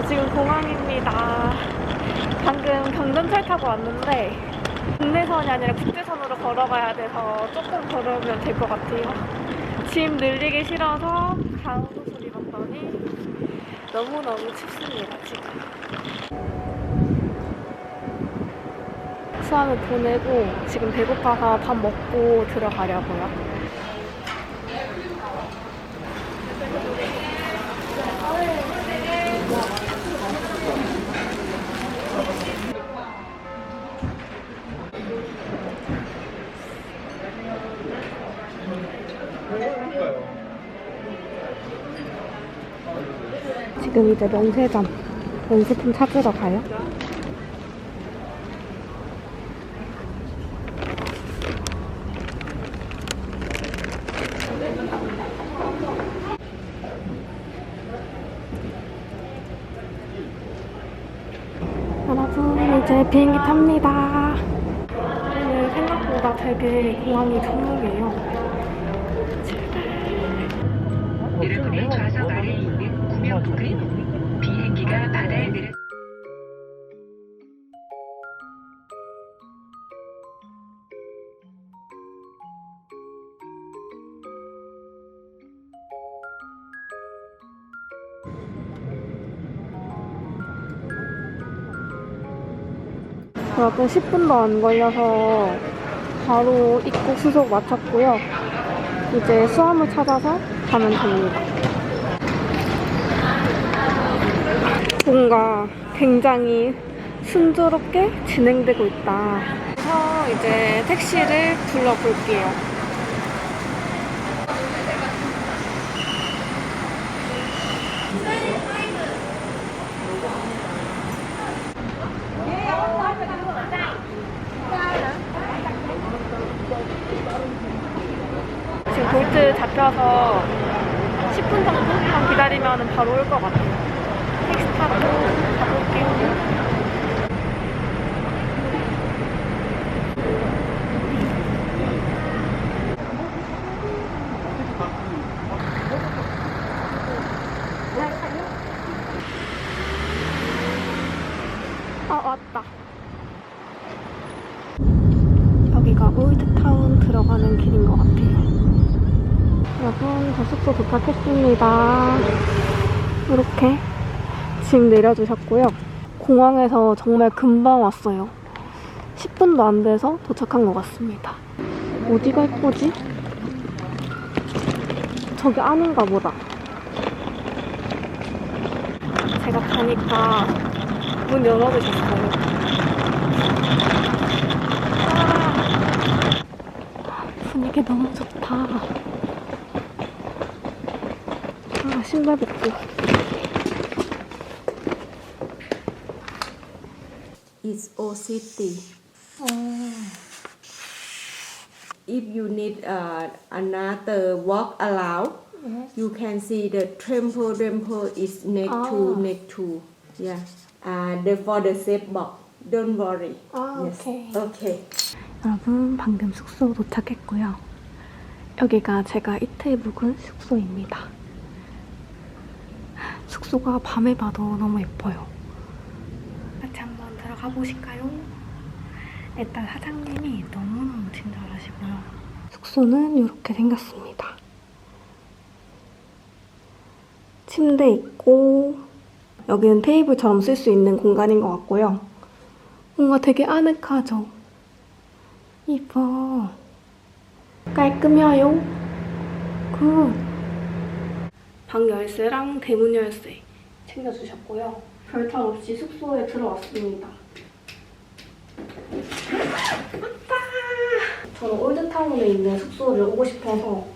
저 지금 공항입니다. 방금 경전철 타고 왔는데 국내선이 아니라 국제선으로 걸어가야 돼서 조금 걸으면 될 것 같아요. 짐 늘리기 싫어서 가운 옷을 입었더니 너무너무 춥습니다, 지금. 수학을 보내고 지금 배고파서 밥 먹고 들어가려고요. 지금 이제 면세점 면세품 찾으러 가요. 여러분 이제 비행기 탑니다. 오늘 생각보다 되게 공항이 조용해요. 여러분의 좌석 아래에 있는 구명복은 비행기가 바다에 내려 여러분 10분도 안 걸려서 바로 입국 수속 마쳤고요. 이제 수암을 찾아서 가면 됩니다. 뭔가 굉장히 순조롭게 진행되고 있다. 그래서 이제 택시를 불러볼게요. 지금 볼트 잡혀서 10분 정도만 기다리면 바로 올 것 같아요. 택시 타고 가볼게요. 왔다. 여기가 올드타운 들어가는 길인 것 같아요. 여러분, 저 숙소 도착했습니다. 이렇게 짐 내려주셨고요. 공항에서 정말 금방 왔어요. 10분도 안 돼서 도착한 것 같습니다. 어디가 예쁘지? 저기 안인가 보다. 제가 가니까 문 열어주셨어요. 분위기 너무 좋다. 신발 벗고. It's old city. If you need another walk around, you can see the temple. Temple is next to. Yeah. For the safe box. Don't worry. Yes. Okay. 여러분, 방금 숙소 도착했고요. 여기가 제가 이틀 묵은 숙소입니다. 숙소가 밤에 봐도 너무 예뻐요. 같이 한번 들어가 보실까요? 일단 사장님이 너무너무 친절하시고요. 숙소는 이렇게 생겼습니다. 침대 있고 여기는 테이블처럼 쓸 수 있는 공간인 것 같고요. 뭔가 되게 아늑하죠? 이뻐. 깔끔해요. 굿. 방 열쇠랑 대문 열쇠 챙겨주셨고요. 별탈 없이 숙소에 들어왔습니다. 왔다! 저는 올드타운에 있는 숙소를 오고 싶어서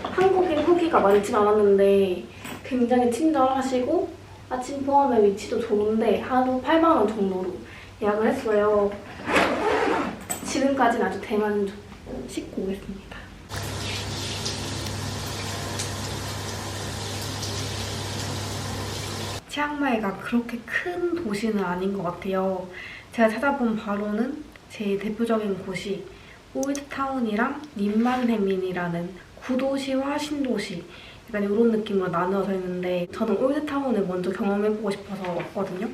한국인 후기가 많진 않았는데 굉장히 친절하시고 아침 포함에 위치도 좋은데 하루 8만 원 정도로 예약을 했어요. 지금까지는 아주 대만족. 씻고 오겠습니다. 치앙마이가 그렇게 큰 도시는 아닌 것 같아요. 제가 찾아본 바로는 제일 대표적인 곳이 올드타운이랑 님만해민이라는 구도시와 신도시 약간 이런 느낌으로 나누어져 있는데 저는 올드타운을 먼저 경험해보고 싶어서 왔거든요.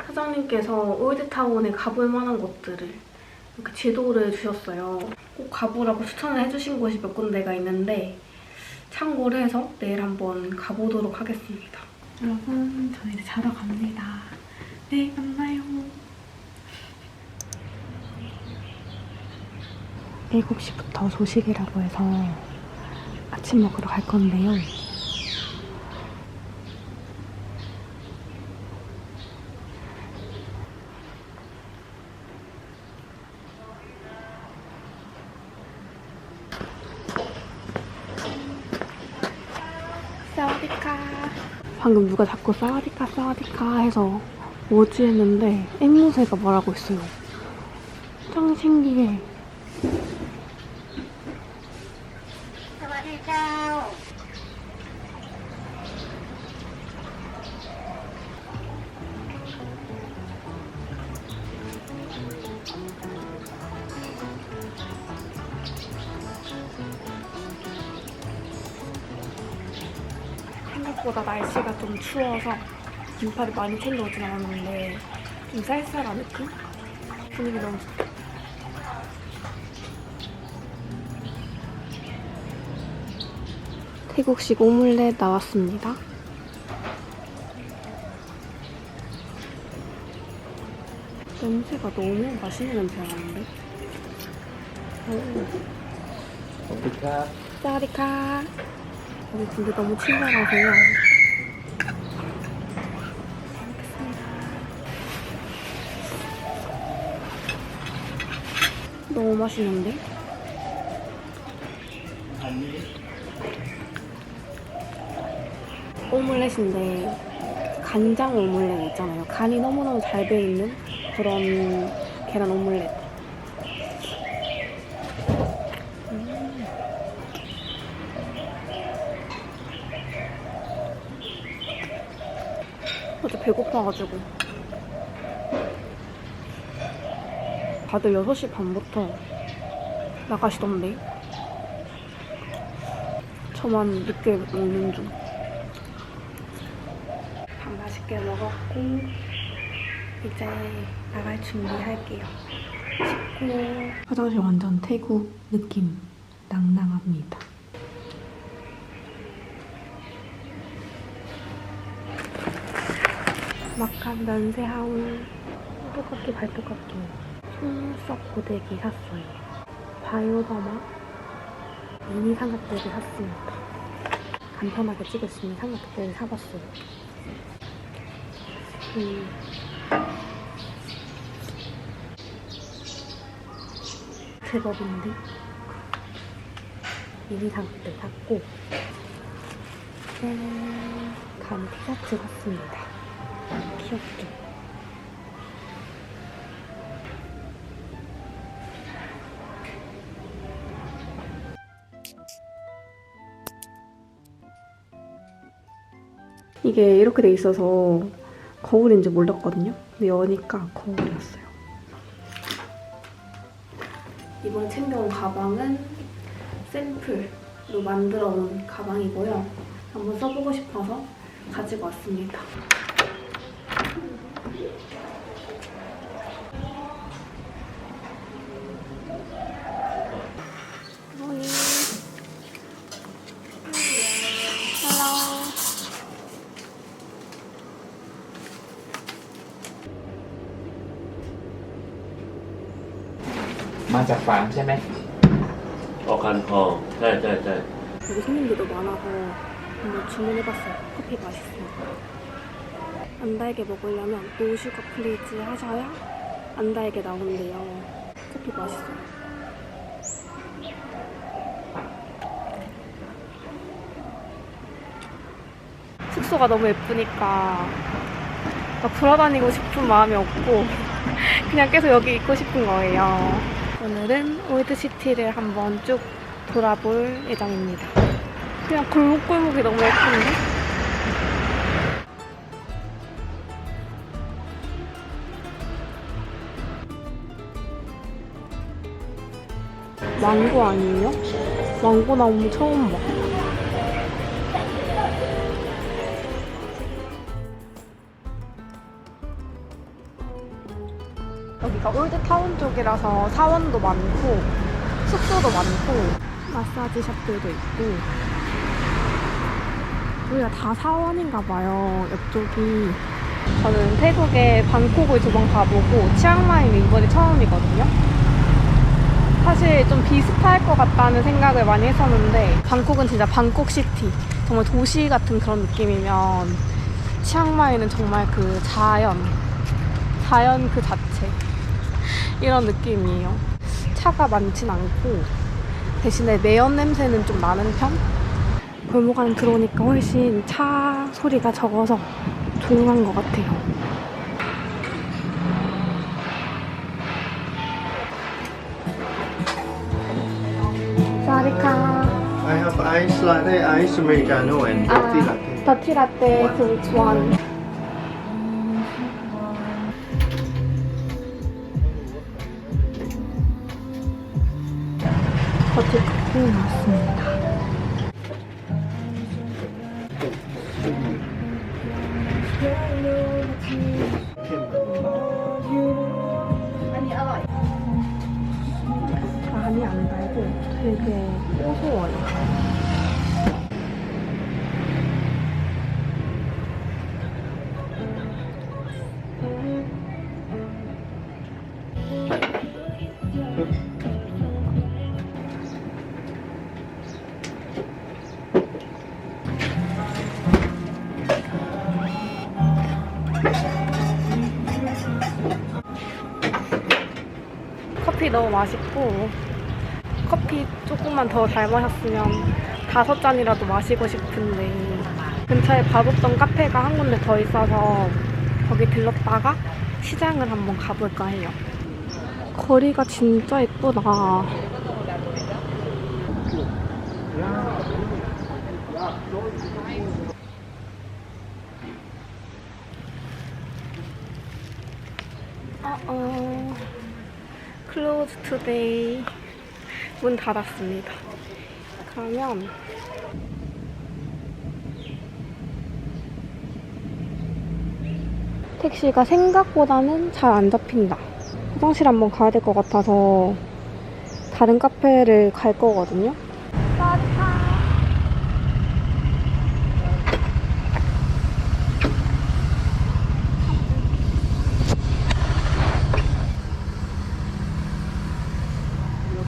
사장님께서 올드타운에 가볼 만한 곳들을 이렇게 지도를 주셨어요. 꼭 가보라고 추천을 해주신 곳이 몇 군데가 있는데 참고를 해서 내일 한번 가보도록 하겠습니다. 여러분, 저는 이제 자러 갑니다. 내일 만나요. 7시부터 조식이라고 해서 아침 먹으러 갈 건데요. 사와디카. 방금 누가 자꾸 사와디카 사와디카 해서 뭐지 했는데 앵무새가 말하고 있어요. 짱 신기해. 생각보다 날씨가 좀 추워서 긴팔을 많이 챙겨오진 않았는데 좀 쌀쌀한 느낌? 분위기 너무 좋다. 태국식 오믈렛 나왔습니다. 냄새가 너무 맛있는 냄새가 나는데? 사와디카. 여기 근데 너무 친절하세요. 잘 먹겠습니다. 너무 맛있는데? 오믈렛인데 간장 오믈렛 있잖아요. 간이 너무너무 잘 배있는 그런 계란 오믈렛. 어제 배고파가지고 다들 6시 반부터 나가시던데 저만 늦게 먹는 중. 밥 맛있게 먹었고 이제 나갈 준비할게요. 씻고 화장실 완전 태국 느낌 낭낭합니다. 막한 면세하울 똑같기 발톱깎이 속눈썹 고데기 샀어요. 바이오더마 미니 삼각대를 샀습니다. 간편하게 찍을 수 있는 삼각대를 사봤어요. 제법인데 미니 삼각대 샀고 간 티셔츠 샀습니다. 귀엽죠? 이게 이렇게 돼 있어서 거울인 줄 몰랐거든요. 근데 여니까 거울이었어요. 이번에 챙겨온 가방은 샘플로 만들어 온 가방이고요. 한번 써보고 싶어서 가지고 왔습니다. Hello. มาจากฟาร์มใช่ไหม ใช่ 여기 손님들도 많아서 한번 주문해봤어요. 커피 맛있어요. 안 달게 먹으려면 노 슈가 플리즈 하셔야 안 달게 나오는데요. 커피 맛있어요. 숙소가 너무 예쁘니까 막 돌아다니고 싶은 마음이 없고 그냥 계속 여기 있고 싶은 거예요. 오늘은 올드시티를 한번 쭉 돌아볼 예정입니다. 그냥 골목골목이 너무 예쁜데? 망고 아니에요? 망고 나오면 처음 봐. 여기가 올드타운 쪽이라서 사원도 많고 숙소도 많고 마사지 샵들도 있고 여기가 다 사원인가 봐요. 옆쪽이. 저는 태국에 방콕을 2번 가보고 치앙마이는 이번이 처음이거든요. 사실 좀 비슷할 것 같다는 생각을 많이 했었는데 방콕은 진짜 방콕시티 정말 도시 같은 그런 느낌이면 치앙마이는 정말 그 자연 그 자체 이런 느낌이에요. 차가 많진 않고 대신에 매연 냄새는 좀 나는 편? 골목 안에 들어오니까 훨씬 차 소리가 적어서 조용한 것 같아요. 사와디카. I have ice latte, ice americano, and dirty latte. 더티 라떼 which one? 더티 커피 나왔습니다. 많이 안 달고 되게 고소해요. 커피 너무 맛있고 커피 조금만 더 잘 마셨으면 5잔이라도 마시고 싶은데 근처에 봐뒀던 카페가 한 군데 더 있어서 거기 들렀다가 시장을 한번 가볼까 해요. 거리가 진짜 예쁘다. Close today. 문 닫았습니다. 그러면 택시가 생각보다는 잘 안 잡힌다. 화장실 한번 가야 될 것 같아서 다른 카페를 갈 거거든요.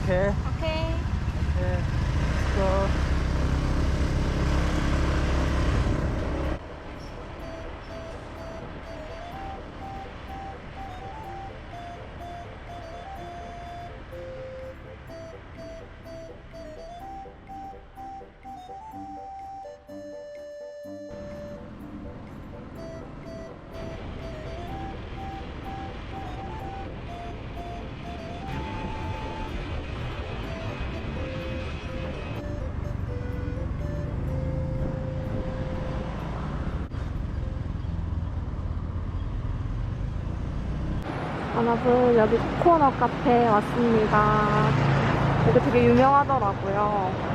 Okay. 오케이. Yeah. So. 여러분 여기 코코넛 카페에 왔습니다. 여기 되게 유명하더라고요.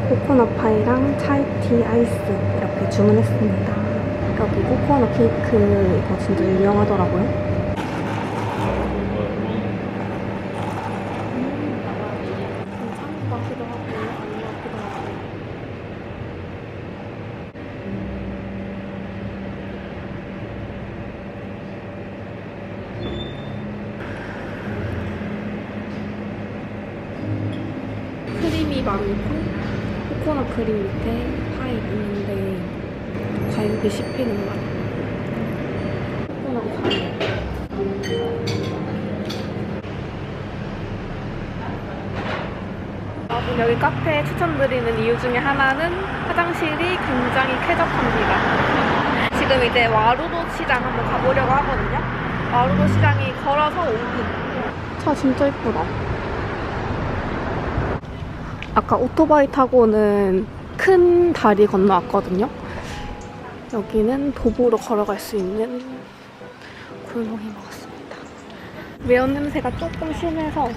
코코넛 파이랑 차이티 아이스 이렇게 주문했습니다. 여기 코코넛 케이크 이거 진짜 유명하더라고요. 괜찮은 것 같기도 하고 아닌 것 같기도 하고. 크림이 많고 코코넛 크림 밑에 파이 있는데 과육이 씹히는 맛. 코코넛 파이. 여러분 여기 카페 추천드리는 이유 중에 하나는 화장실이 굉장히 쾌적합니다. 지금 이제 와루도 시장 한번 가보려고 하거든요. 와루도 시장이 걸어서 5분. 차 진짜 예쁘다. 아까 오토바이 타고는 큰 다리 건너왔거든요. 여기는 도보로 걸어갈 수 있는 골목인 것 같습니다. 매운 냄새가 조금 심해서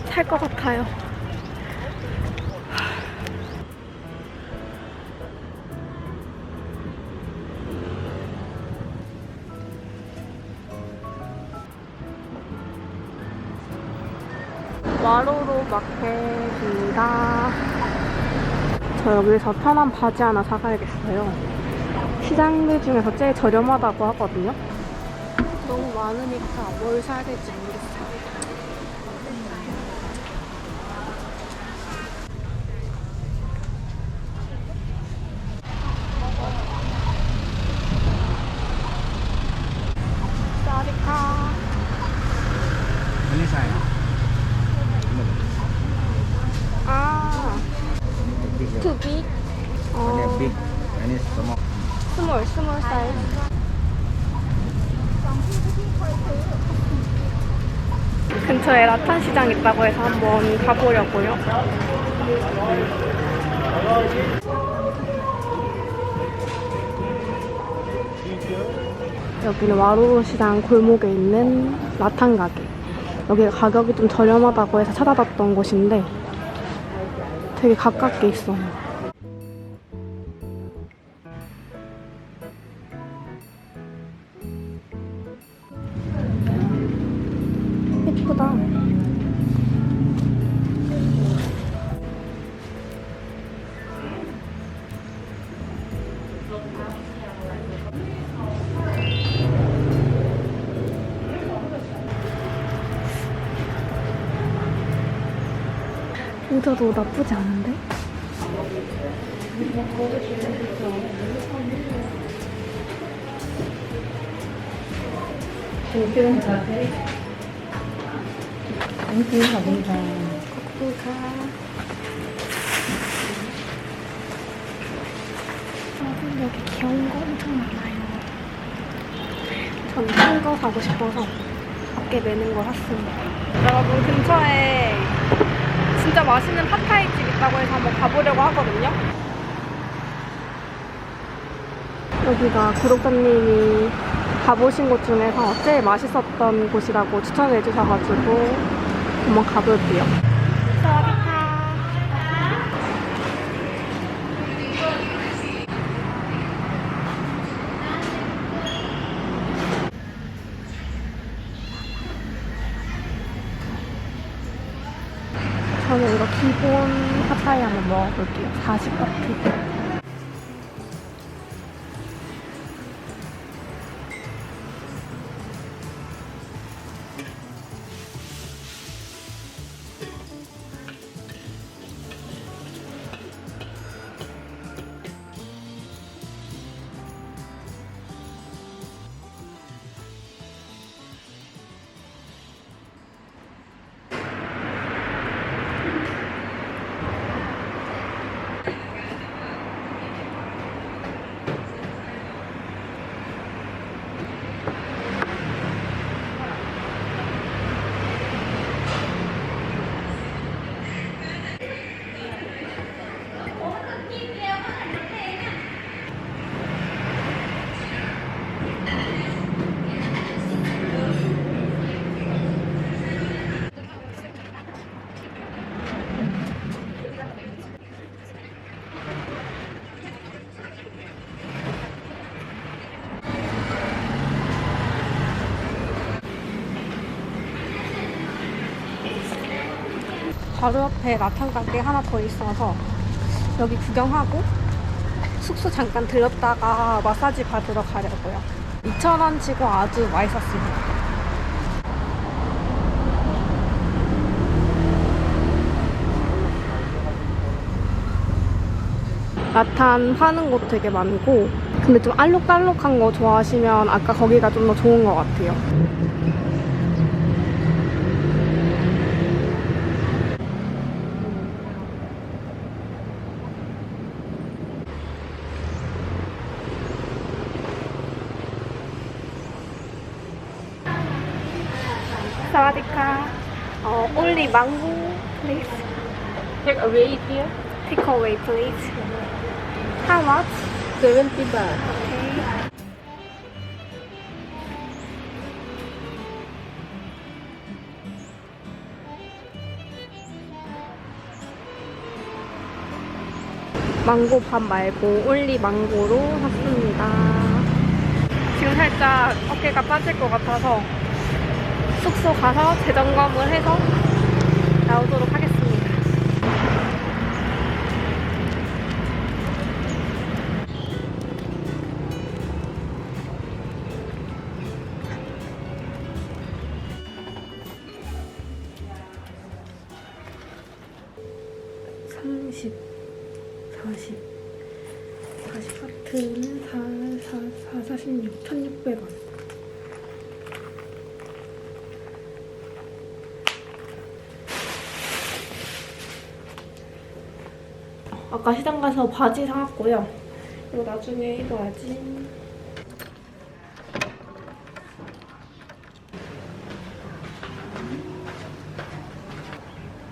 살 것 같아요. 와로로 마켓입니다. 저 여기서 편한 바지 하나 사가야겠어요. 시장들 중에서 제일 저렴하다고 하거든요. 너무 많으니까 뭘 사야 될지 모르겠어요. 사리카. Ini saya. 아, Big. too big? Ada big. Ini small. small size. 근처에 라탄 시장 있다고 해서 한번 가보려고요. 여기는 와로로 시장 골목에 있는 라탄 가게. 여기가 가격이 좀 저렴하다고 해서 찾아봤던 곳인데 되게 가깝게 있어요. 예쁘다. 모자도 나쁘지 않은데? 여기 귀여운 거 엄청 많아요. 저는 큰 거 사고 싶어서 밖에 매는 걸 샀습니다. 여러분, 근처에 진짜 맛있는 팟타이 집 있다고 해서 한번 가보려고 하거든요. 여기가 구독자님이 가보신 곳 중에서 제일 맛있었던 곳이라고 추천해 주셔가지고 한번 가볼게요. 저는 이거 기본 팟타이 한번 먹어볼게요. 40바트. 바로 옆에 라탄 가게 하나 더 있어서 여기 구경하고 숙소 잠깐 들렀다가 마사지 받으러 가려고요. 2,000원 치고 아주 맛있었습니다. 라탄 파는 곳 되게 많고, 근데 좀 알록달록한 거 좋아하시면 아까 거기가 좀 더 좋은 것 같아요. 사와디카. Only mango, please. Take away here. Take away, please. How much? 70 baht. 망고밥 말고 올리 망고로 샀습니다. 지금 살짝 어깨가 빠질 것 같아서 숙소 가서 재점검을 해서 나오도록 하겠습니다. (30) 40바트는 46, 1,600원. 아까 시장 가서 바지 사왔고요. 이거 나중에 입어야지.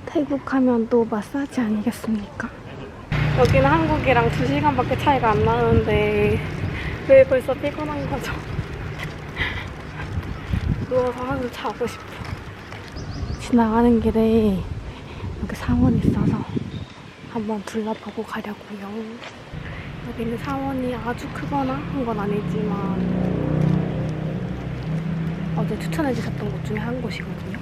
태국 하면 또 마사지 아니겠습니까? 여기는 한국이랑 2시간밖에 차이가 안 나는데 왜 벌써 피곤한 거죠? 누워서 한숨 자고 싶어. 지나가는 길에 여기 사원이 있어서 한번 둘러보고 가려고요. 여기는 사원이 아주 크거나 한 건 아니지만 어제 추천해주셨던 곳 중에 한 곳이거든요.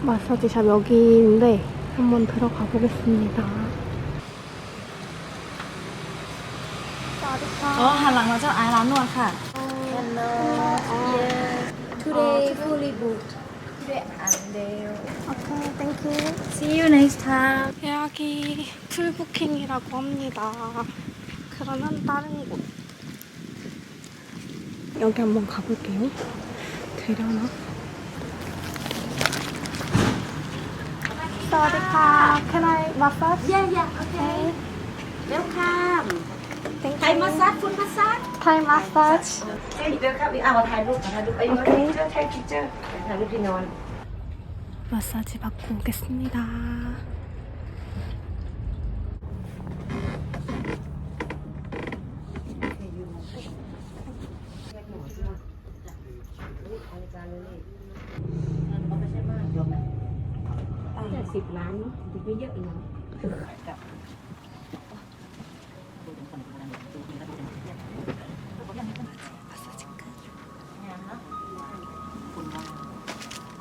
마사지샵 여기인데 한번 들어가 보겠습니다. อ๋อหันหลังมาเจ้าอายร้านนวดค่ะ Today fully booked. 오케이, 땡큐. See you next time 예약이 풀부킹이라고 합니다. 그러면 다른 곳. 여기 한번 가볼게요. 되려나? 사와디카. Can I massage? Okay. Welcome. Thank Thai you. massage, full massage. Thai massage. เดินครับเอามาถ่ายรูปไอ้มาที่เจอถ่ายรูปที่นอน 마사지 받고 오겠습니다. Là 10 ล้านthì mới dứt được.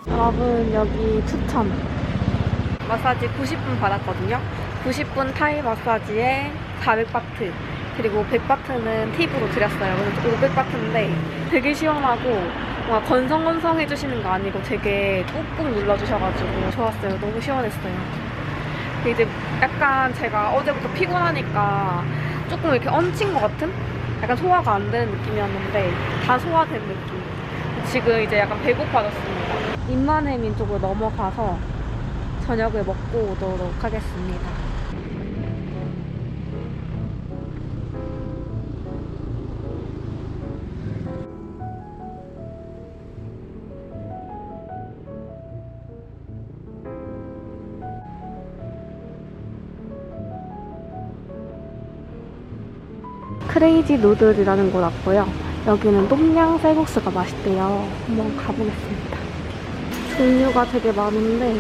여러분 여기 추천 마사지 90분 받았거든요. 90분 타이 마사지에 400바트 그리고 100바트는 팁으로 드렸어요. 그래서 500바트인데 되게 시원하고 뭔가 건성건성 해주시는 거 아니고 되게 꾹꾹 눌러주셔가지고 좋았어요. 너무 시원했어요. 근데 이제 약간 제가 어제부터 피곤하니까 조금 이렇게 얹힌 것 같은? 약간 소화가 안 되는 느낌이었는데 다 소화된 느낌. 지금 이제 약간 배고파졌습니다. 인만해민 쪽으로 넘어가서 저녁을 먹고 오도록 하겠습니다. 크레이지 누들이라는 곳 왔고요. 여기는 똠양 쌀국수가 맛있대요. 한번 가보겠습니다. 종류가 되게 많은데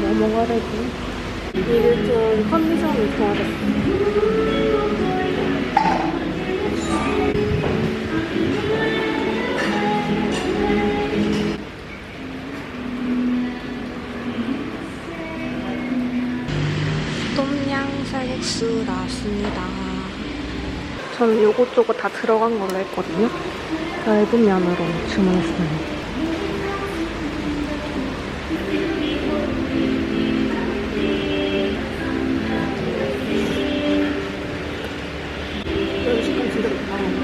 뭐 먹어야 되지? 이게 좀 컨디션이 좋아졌어요. 똠양 쌀국수 나왔습니다. 저는 요것저것 다 들어간 걸로 했거든요. 얇은 면으로 주문했어요. 음식은 진짜 좋다. 맛있어.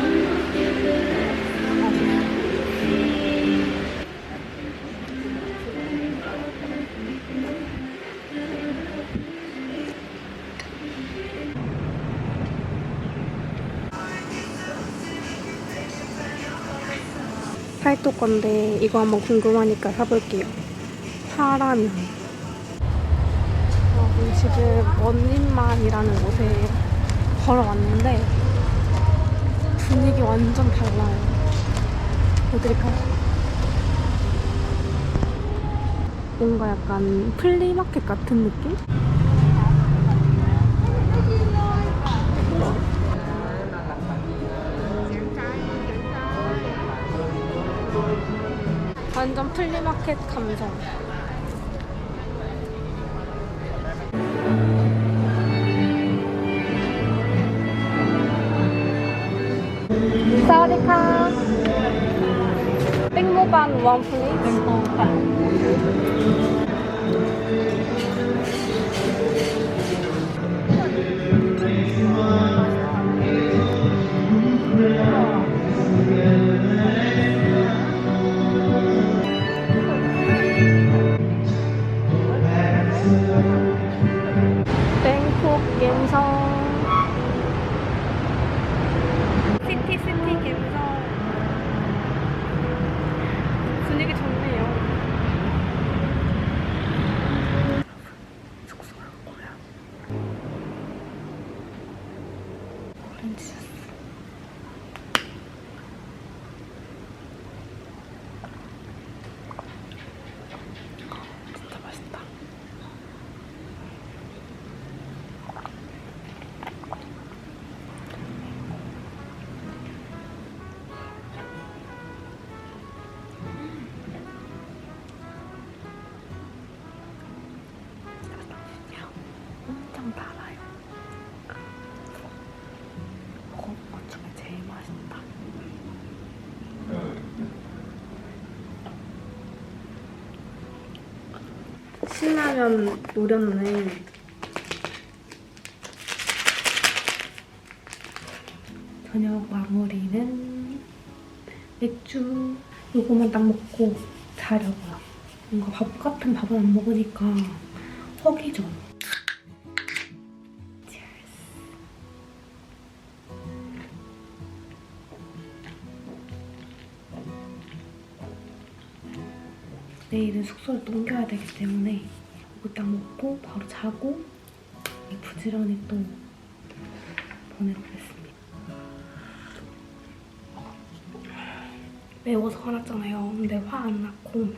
팔도 건데 이거 한번 궁금하니까 사볼게요. 파라면. 지금 원림만이라는 곳에 걸어왔는데 분위기 완전 달라요. 보여드릴까요? 뭔가 약간 플리마켓 같은 느낌? 완전 플리마켓 감성. 사와디카. 땡모반 원 플레이트. 땡모반. 뱅콕 갬성. 시티 갬성. 분위기 좋네요. 숙소가 뭐야? 오렌지 주스. 진짜 맛있다. 엄청 달아요. 먹어본 것 중에 제일 맛있다. 신라면 노렸네. 저녁 마무리는 맥주 요거만 딱 먹고 자려고요. 뭔가 밥 같은 밥은 안 먹으니까 허기져. 내일은 숙소를 또 옮겨야 되기 때문에 이거 딱 먹고 바로 자고 부지런히 또 보내보겠습니다. 매워서 화났잖아요. 근데 화 안 났고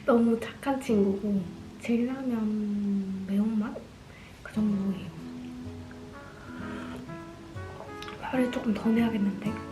너무 착한 친구고 진라면 매운맛? 그 정도예요. 화를 조금 더 내야겠는데?